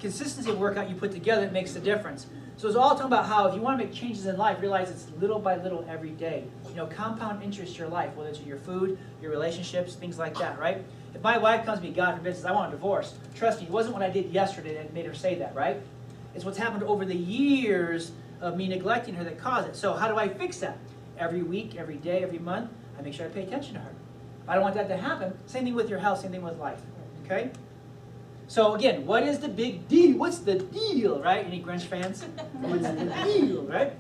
consistency of workout you put together that makes the difference. So it's all talking about how if you want to make changes in life, realize it's little by little every day. You know, compound interest in your life, whether it's in your food, your relationships, things like that, right? If my wife comes to me, God forbid, says, I want a divorce, trust me, it wasn't what I did yesterday that made her say that, right? It's what's happened over the years of me neglecting her that caused it. So how do I fix that? Every week, every day, every month, I make sure I pay attention to her. I don't want that to happen. Same thing with your health, same thing with life, okay? So again, what is the big deal? What's the deal, right? Any Grinch fans? What's the deal, right?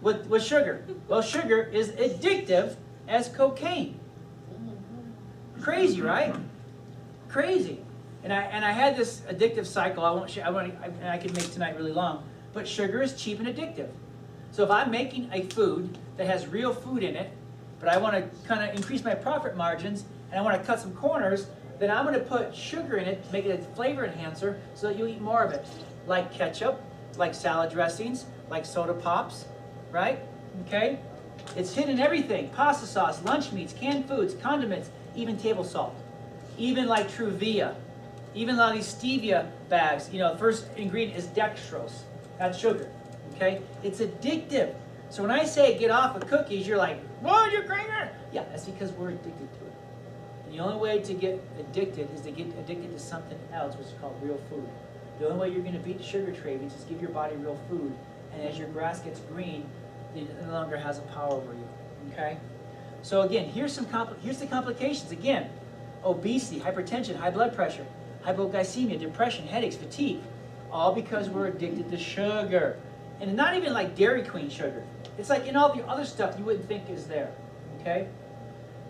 With sugar? Well, sugar is addictive as cocaine. Crazy, right? Crazy. And I had this addictive cycle. I could make tonight really long. But sugar is cheap and addictive. So if I'm making a food that has real food in it, but I want to kind of increase my profit margins, and I want to cut some corners, then I'm going to put sugar in it to make it a flavor enhancer so that you eat more of it. Like ketchup, like salad dressings, like soda pops, right? Okay? It's hidden in everything. Pasta sauce, lunch meats, canned foods, condiments, even table salt. Even like Truvia. Even a lot of these stevia bags, you know, the first ingredient is dextrose. That's sugar, okay? It's addictive. So when I say get off of cookies, you're like, what, you're crazy? Yeah, that's because we're addicted to it. And the only way to get addicted is to get addicted to something else, which is called real food. The only way you're going to beat the sugar cravings is give your body real food. And as your grass gets green, it no longer has a power over you, okay? So again, here's the complications. Again, obesity, hypertension, high blood pressure, hypoglycemia, depression, headaches, fatigue, all because we're addicted to sugar. And not even like Dairy Queen sugar. It's like in all the other stuff you wouldn't think is there, okay?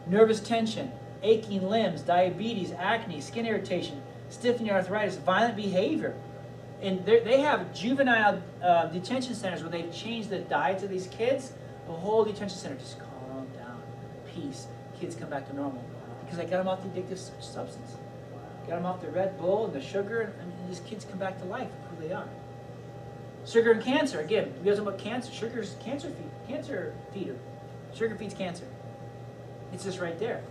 Nervous tension, aching limbs, diabetes, acne, skin irritation, stiffening arthritis, violent behavior. And they have juvenile detention centers where they've changed the diets of these kids. The whole detention center, just calm down, peace. Kids come back to normal. Because I got them off the addictive substance. Got them off the Red Bull and the sugar, and these kids come back to life of who they are. Sugar and cancer. Again, we guys talk about cancer. Sugar's cancer feeder. Sugar feeds cancer. It's just right there.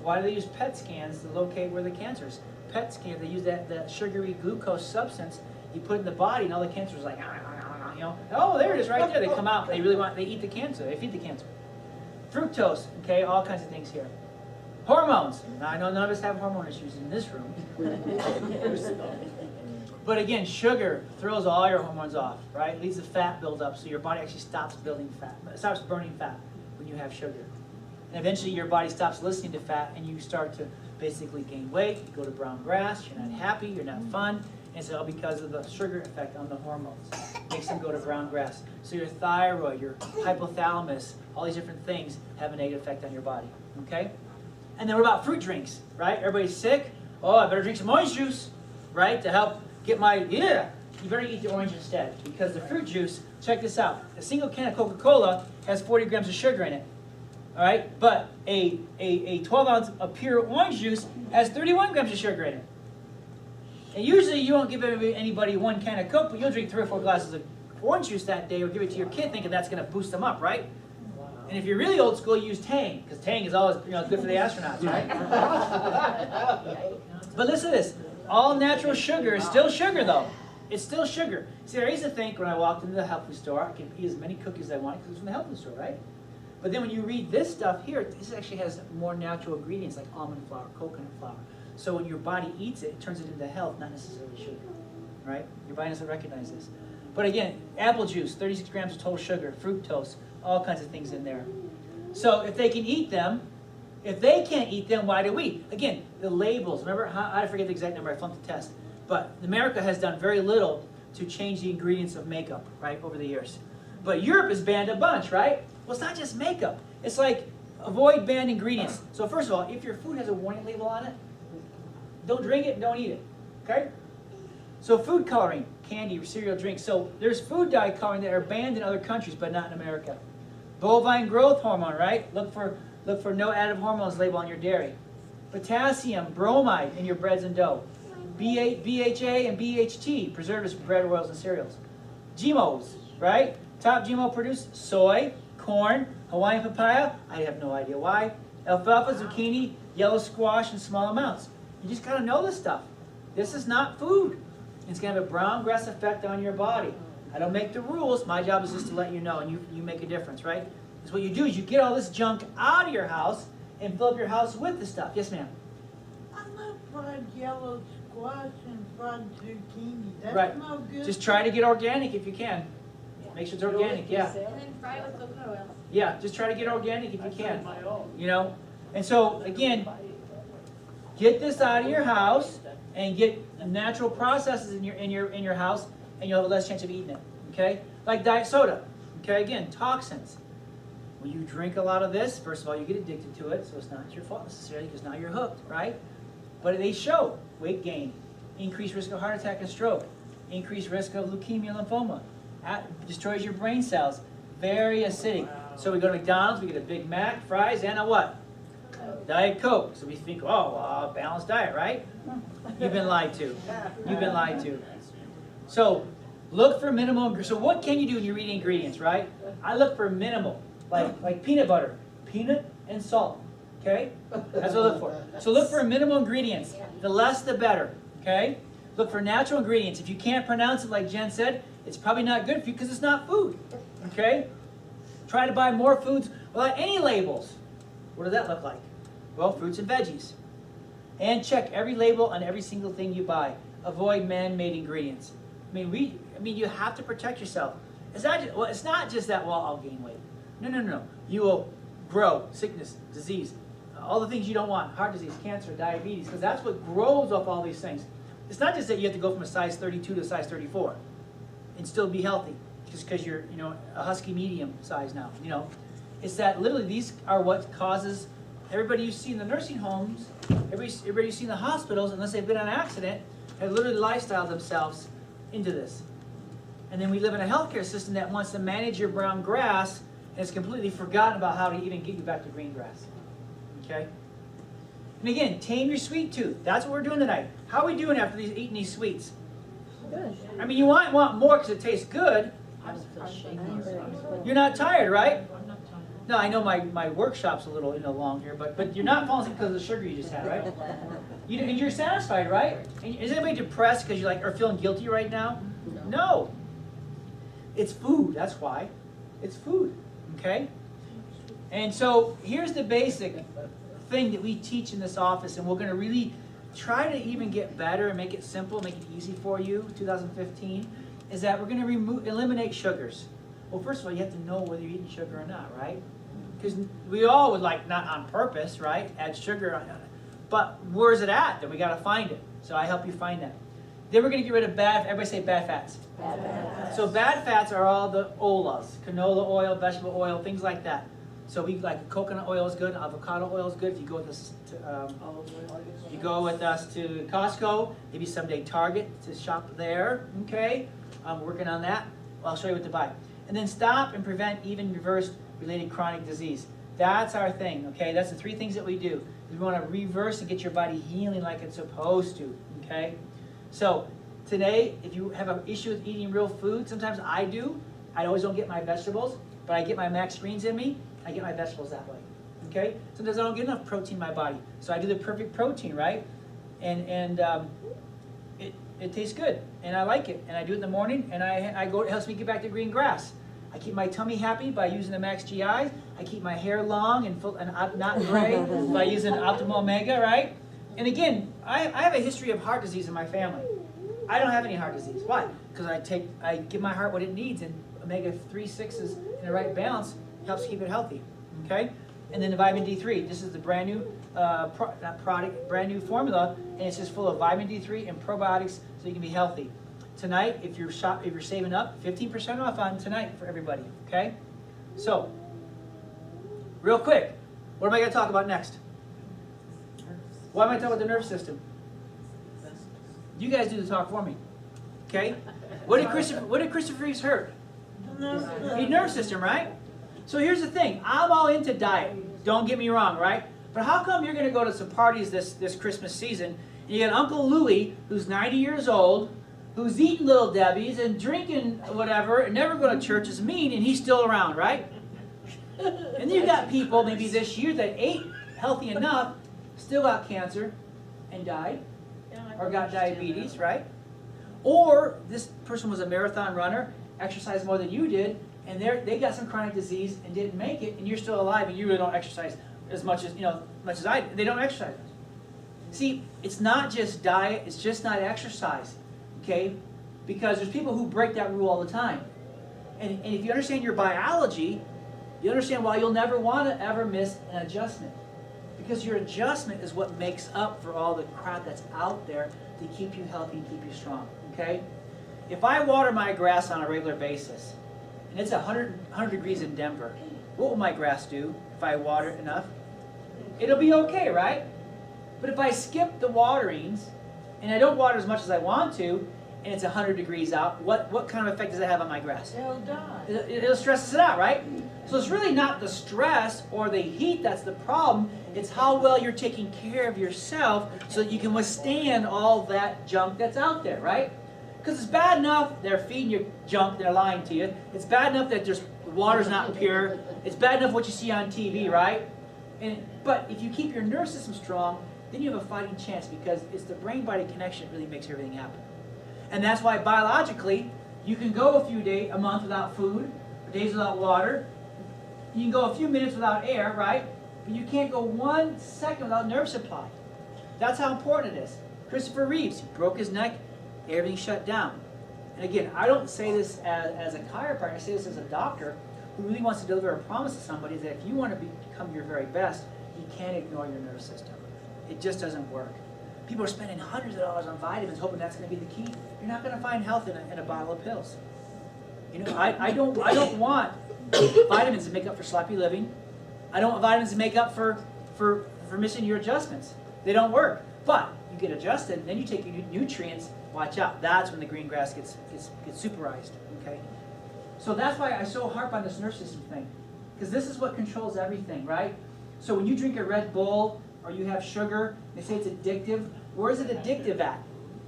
Why do they use PET scans to locate where the cancer is? PET scans, they use that sugary glucose substance. You put it in the body, and all the cancer is like, you know, oh, there it is right there. They come out. They eat the cancer. They feed the cancer. Fructose. Okay, all kinds of things here. Hormones. Now, I know none of us have hormone issues in this room. But again, sugar throws all your hormones off, right? It leads to fat buildup, so your body actually stops building fat, stops burning fat when you have sugar. And eventually your body stops listening to fat, and you start to basically gain weight, you go to brown grass, you're not happy, you're not fun, and it's all because of the sugar effect on the hormones. It makes them go to brown grass. So your thyroid, your hypothalamus, all these different things have a negative effect on your body, okay? And then what about fruit drinks, right? Everybody's sick. Oh, I better drink some orange juice, right? To help get you better eat the orange instead. Because the fruit juice, check this out. A single can of Coca-Cola has 40 grams of sugar in it. All right? But a 12 ounce of pure orange juice has 31 grams of sugar in it. And usually you won't give anybody one can of Coke, but you'll drink 3 or 4 glasses of orange juice that day or give it to your kid thinking that's going to boost them up, right? And if you're really old school, you use Tang, because Tang is always good for the astronauts, right? But listen to this. All natural sugar is still sugar, though. It's still sugar. See, I used to think when I walked into the health food store, I could eat as many cookies as I wanted because it's from the health food store, right? But then when you read this stuff here, this actually has more natural ingredients like almond flour, coconut flour. So when your body eats it, it turns it into health, not necessarily sugar, right? Your body doesn't recognize this. But again, apple juice, 36 grams of total sugar, fructose, all kinds of things in there. So if they can eat them, if they can't eat them, why do we? Again, the labels. Remember, I forget the exact number, I flunked the test. But America has done very little to change the ingredients of makeup, right, over the years. But Europe has banned a bunch, right? Well, it's not just makeup. It's like avoid banned ingredients. So first of all, if your food has a warning label on it, don't drink it and don't eat it, okay? So food coloring, candy, cereal, drinks. So there's food dye coloring that are banned in other countries, but not in America. Bovine growth hormone, right? Look for no additive hormones label on your dairy. Potassium, bromide in your breads and dough. BHA and BHT, preservatives for bread, oils, and cereals. GMOs, right? Top GMO produced soy, corn, Hawaiian papaya, I have no idea why. Alfalfa, zucchini, yellow squash in small amounts. You just gotta know this stuff. This is not food. It's going to have a brown grass effect on your body. I don't make the rules. My job is just to let you know, and you make a difference, right? Because what you do is you get all this junk out of your house and fill up your house with the stuff. Yes, ma'am? I love fried yellow squash and fried zucchini. That's Right. no good. Just try to get organic if you can. Make sure it's organic, yeah. And then fry it with coconut oil. Yeah, just try to get organic if you can. You know? And so, again, get this out of your house and get natural processes in your house, and you'll have a less chance of eating it. Okay? Like diet soda. Okay, again, toxins. When you drink a lot of this, first of all, you get addicted to it, so it's not your fault necessarily, because now you're hooked, right? But they show weight gain, increased risk of heart attack and stroke, increased risk of leukemia, lymphoma, destroys your brain cells, very acidic. So we go to McDonald's, we get a Big Mac, fries, and a what? Diet Coke. So we think, oh, balanced diet, right? You've been lied to. You've been lied to. So look for minimal. So what can you do when you're reading ingredients, right? I look for minimal, like peanut butter, peanut and salt. Okay, that's what I look for. So look for minimal ingredients. The less, the better. Okay. Look for natural ingredients. If you can't pronounce it, like Jen said, it's probably not good for you because it's not food. Okay. Try to buy more foods without any labels. What does that look like? Well, fruits and veggies. And check every label on every single thing you buy. Avoid man-made ingredients. I mean, you have to protect yourself. It's not just that, well, I'll gain weight. No. You will grow sickness, disease, all the things you don't want, heart disease, cancer, diabetes, because that's what grows up all these things. It's not just that you have to go from a size 32 to a size 34 and still be healthy, just because you're, a husky medium size now, It's that literally these are what causes everybody you see in the nursing homes, everybody you see in the hospitals, unless they've been in an accident, have literally lifestyled themselves into this. And then we live in a healthcare system that wants to manage your brown grass and has completely forgotten about how to even get you back to green grass. Okay? And again, tame your sweet tooth. That's what we're doing tonight. How are we doing after eating these sweets? Good. I mean, you might want more because it tastes good. You're not tired, right? No, I know my workshop's a little long here, but you're not falling asleep because of the sugar you just had, right? And you're satisfied, right? And is anybody depressed because you are feeling guilty right now? No. It's food, that's why. It's food, okay? And so here's the basic thing that we teach in this office, and we're going to really try to even get better and make it simple, make it easy for you, 2015, is that we're going to eliminate sugars. Well, first of all, you have to know whether you're eating sugar or not, right? Because we all would not on purpose, right, add sugar on it. But where's it at? Then we got to find it. So I help you find that. Then we're going to get rid of everybody say bad fats. Bad fats. So bad fats are all the olas, canola oil, vegetable oil, things like that. So coconut oil is good, avocado oil is good. If you go with us to Costco, maybe someday Target to shop there. Okay, I'm working on that. I'll show you what to buy. And then stop and prevent even reverse related chronic disease. That's our thing. Okay, that's the three things that we do. We want to reverse and get your body healing like it's supposed to. Okay, so today, if you have an issue with eating real food, sometimes I do. I always don't get my vegetables, but I get my max greens in me. I get my vegetables that way, okay? Sometimes I don't get enough protein in my body, so I do the perfect protein, right? And it tastes good, and I like it, and I do it in the morning, and it helps me get back to green grass. I keep my tummy happy by using the Max GI. I keep my hair long and not gray by using Optimal Omega, right? And again, I have a history of heart disease in my family. I don't have any heart disease. Why? Because I give my heart what it needs, and omega-3, 6s in the right balance helps keep it healthy, okay? And then the vitamin D3. This is the brand new brand new formula, and it's just full of vitamin D3 and probiotics, so you can be healthy. Tonight, if you're saving up, 15% off on tonight for everybody, okay? So, real quick, what am I going to talk about next? Why am I talking about the nervous system? You guys do the talk for me, okay? What did Christopher Reeves hurt? His nervous system, right? So here's the thing. I'm all into diet. Don't get me wrong, right? But how come you're going to go to some parties this Christmas season, and you got Uncle Louie, who's 90 years old, who's eating Little Debbie's and drinking whatever, and never going to church, is mean, and he's still around, right? And then you got people maybe this year that ate healthy enough, still got cancer and died, or got diabetes, right? Or this person was a marathon runner, exercised more than you did, and they got some chronic disease and didn't make it, and you're still alive, and you really don't exercise as much as I do. They don't exercise. See, it's not just diet, it's just not exercise, okay? Because there's people who break that rule all the time. And if you understand your biology, you understand why you'll never want to ever miss an adjustment. Because your adjustment is what makes up for all the crap that's out there to keep you healthy and keep you strong, okay? If I water my grass on a regular basis, and it's 100 degrees in Denver, what will my grass do if I water it enough? It'll be okay, right? But if I skip the waterings, and I don't water as much as I want to, and it's 100 degrees out, what kind of effect does that have on my grass? They'll die. It'll stress it out, right? So it's really not the stress or the heat that's the problem. It's how well you're taking care of yourself so that you can withstand all that junk that's out there, right? Because it's bad enough they're feeding you junk, they're lying to you. It's bad enough that the water's not pure. It's bad enough what you see on TV, right? But if you keep your nervous system strong, then you have a fighting chance, because it's the brain-body connection that really makes everything happen. And that's why biologically, you can go a month without food, or days without water. You can go a few minutes without air, right? But you can't go 1 second without nerve supply. That's how important it is. Christopher Reeves, he broke his neck, everything shut down. And again, I don't say this as a chiropractor, I say this as a doctor who really wants to deliver a promise to somebody that if you want to become your very best, you can't ignore your nervous system. It just doesn't work. People are spending hundreds of dollars on vitamins hoping that's going to be the key. You're not going to find health in a bottle of pills. You know, I don't want vitamins to make up for sloppy living. I don't want vitamins to make up for missing your adjustments. They don't work. But you get adjusted, and then you take your nutrients. Watch out. That's when the green grass gets superized. Okay. So that's why I so harp on this nervous system thing, because this is what controls everything, right? So when you drink a Red Bull or you have sugar, they say it's addictive. Where is it addictive at?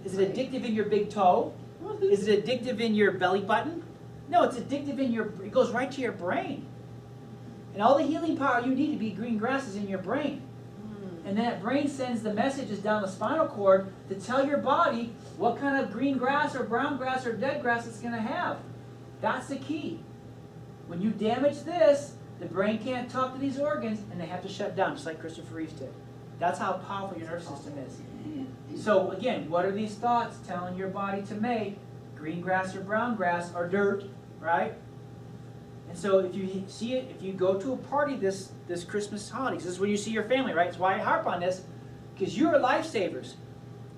Is it addictive in your big toe? Is it addictive in your belly button? No, it's addictive it goes right to your brain. And all the healing power you need to be green grass is in your brain. And then that brain sends the messages down the spinal cord to tell your body what kind of green grass or brown grass or dead grass it's going to have. That's the key. When you damage this, the brain can't talk to these organs, and they have to shut down, just like Christopher Reeves did. That's how powerful your nervous system is. So again, what are these thoughts telling your body to make? Green grass or brown grass or dirt, right? And so if you see it, if you go to a party this Christmas holidays, this is when you see your family, right? That's why I harp on this, because you're lifesavers.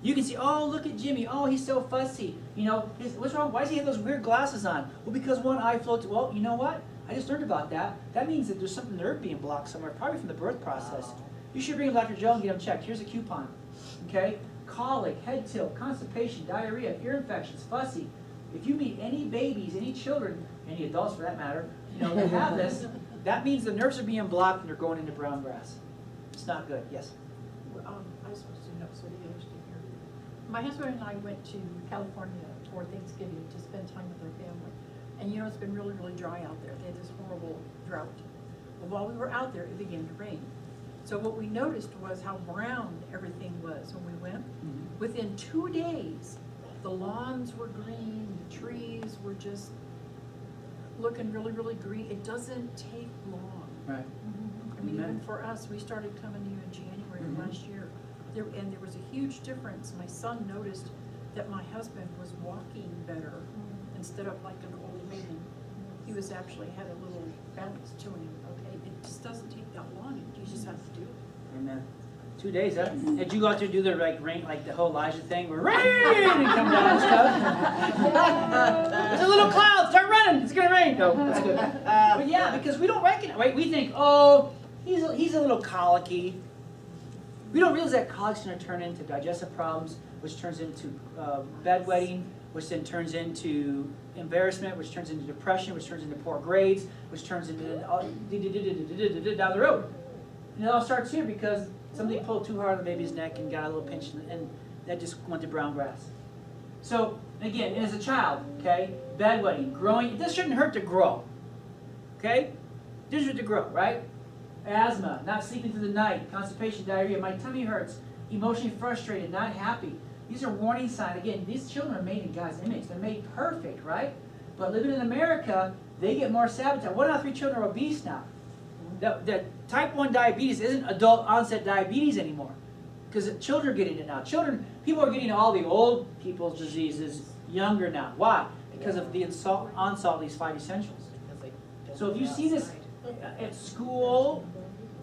You can see, oh, look at Jimmy. Oh, he's so fussy. You know, what's wrong? Why does he have those weird glasses on? Well, because one eye floats. Well, you know what? I just learned about that. That means that there's some nerve being blocked somewhere, probably from the birth process. You should bring Dr. Joe and get him checked. Here's a coupon. Okay? Colic, head tilt, constipation, diarrhea, ear infections, fussy. If you meet any babies, any children, any adults for that matter, you know, that have this, that means the nerves are being blocked and they're going into brown grass. It's not good. Yes? I was supposed to know, so the others did here. My husband and I went to California for Thanksgiving to spend time with our family. And you know, it's been really, really dry out there. They had this horrible drought. Well, while we were out there, it began to rain. So what we noticed was how brown everything was when we went. Mm-hmm. Within 2 days, the lawns were green, the trees were just looking really, really green. It doesn't take long. Right. I mean, even for us, we started coming to you in January of last year. There was a huge difference. My son noticed that my husband was walking better instead of like an old man. He was actually had a little balance to him, okay? It just doesn't take that long. You just have to do it. Amen. 2 days, huh? Did you go out there and do the rain, like the whole Elijah thing, where rain and come down and stuff? There's a little cloud, start running, it's gonna rain. No, that's good. But yeah, because we don't recognize, right? We think, oh, he's a little colicky. We don't realize that colic's gonna turn into digestive problems, which turns into bedwetting, which then turns into embarrassment, which turns into depression, which turns into poor grades, which turns into down the road. And it all starts here because somebody pulled too hard on the baby's neck and got a little pinch, and that just went to brown grass. So, again, as a child, okay, bedwetting, growing, this shouldn't hurt to grow, okay? This should hurt to grow, right? Asthma, not sleeping through the night, constipation, diarrhea, my tummy hurts, emotionally frustrated, not happy. These are warning signs. Again, these children are made in God's image. They're made perfect, right? But living in America, they get more sabotage. 1 out of 3 children are obese now. The type 1 diabetes isn't adult onset diabetes anymore, because children are getting it now. People are getting all the old people's diseases younger now. Why? Because of the onslaught of these 5 essentials. So if you see this at school,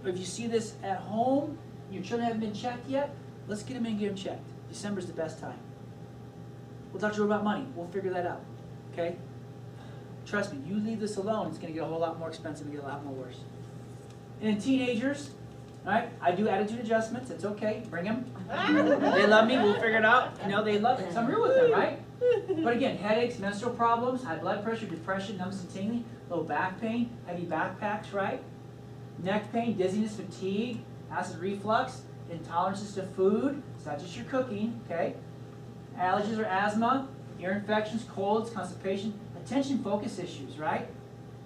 or if you see this at home, your children haven't been checked yet, let's get them in and get them checked. December's the best time. We'll talk to you about money. We'll figure that out. Okay? Trust me, you leave this alone, it's going to get a whole lot more expensive and get a lot more worse. And in teenagers, all right, I do attitude adjustments. It's okay. Bring them. They love me. We'll figure it out. You know, they love it. So I'm real with them, right? But again, headaches, menstrual problems, high blood pressure, depression, numbness and tingling, low back pain, heavy backpacks, right? Neck pain, dizziness, fatigue, acid reflux, intolerances to food. It's not just your cooking, okay? Allergies or asthma, ear infections, colds, constipation, attention focus issues, right?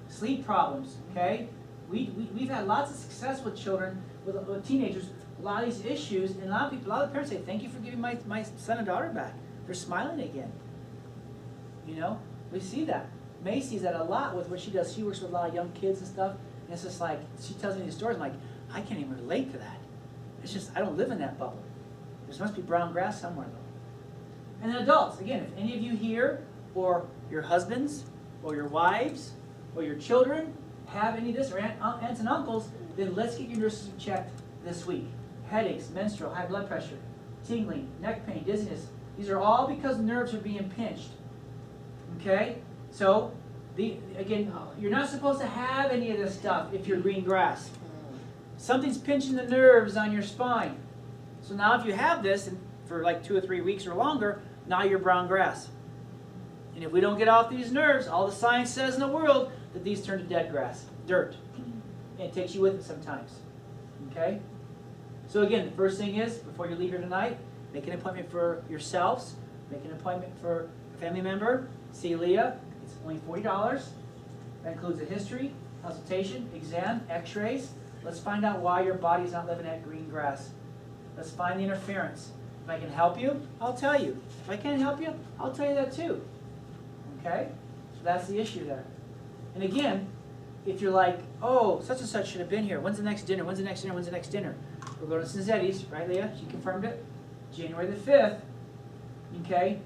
Sleep problems, okay? We've had lots of success with children, with teenagers, a lot of these issues, and a lot of parents say, thank you for giving my son and daughter back. They're smiling again. You know, we see that. May sees that a lot with what she does. She works with a lot of young kids and stuff, and it's just like, she tells me these stories, I'm like, I can't even relate to that. It's just, I don't live in that bubble. There must be brown grass somewhere, though. And then adults, again, if any of you here, or your husbands, or your wives, or your children have any of this, or aunts and uncles, then let's get your nervous system checked this week. Headaches, menstrual, high blood pressure, tingling, neck pain, dizziness. These are all because nerves are being pinched. Okay? So, again, you're not supposed to have any of this stuff if you're green grass. Something's pinching the nerves on your spine. So now if you have this and for like 2 or 3 weeks or longer, now you're brown grass. And if we don't get off these nerves, all the science says in the world that these turn to dead grass, dirt. And it takes you with it sometimes. Okay? So again, the first thing is, before you leave here tonight, make an appointment for yourselves, make an appointment for a family member, see Leah. It's only $40. That includes a history, consultation, exam, x-rays. Let's find out why your body's not living at green grass. Let's find the interference. If I can help you, I'll tell you. If I can't help you, I'll tell you that too. Okay? So that's the issue there. And again, if you're like, oh, such and such should have been here. When's the next dinner? When's the next dinner? When's the next dinner? We're going to Cinzetti's, right, Leah? She confirmed it. January the 5th. Okay?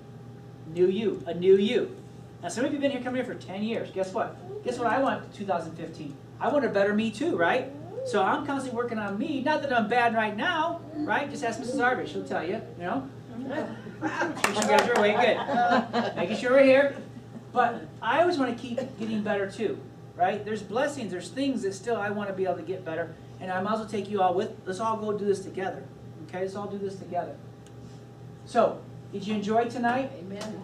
New you. A new you. Now, some of you have been here coming here for 10 years. Guess what? Guess what I want in 2015? I want a better me too, right? So I'm constantly working on me. Not that I'm bad right now, right? Just ask Mrs. Arby. She'll tell you, you know? Make sure you guys are awake. Good. Making sure we're here. But I always want to keep getting better too, right? There's blessings. There's things that still I want to be able to get better. And I might as well take you all with. Let's all go do this together. Okay? Let's all do this together. So, did you enjoy tonight? Amen.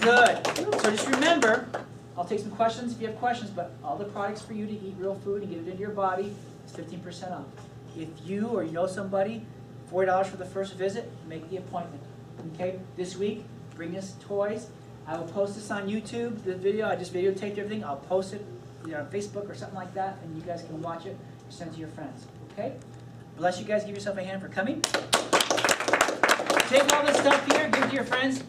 Good. So just remember, I'll take some questions if you have questions, but all the products for you to eat real food and get it into your body is 15% off. If you or you know somebody, $40 for the first visit, make the appointment. Okay? This week, bring us toys. I will post this on YouTube, the video. I just videotaped everything. I'll post it either on Facebook or something like that, and you guys can watch it or send it to your friends. Okay? Bless you guys. Give yourself a hand for coming. Take all this stuff here, give it to your friends.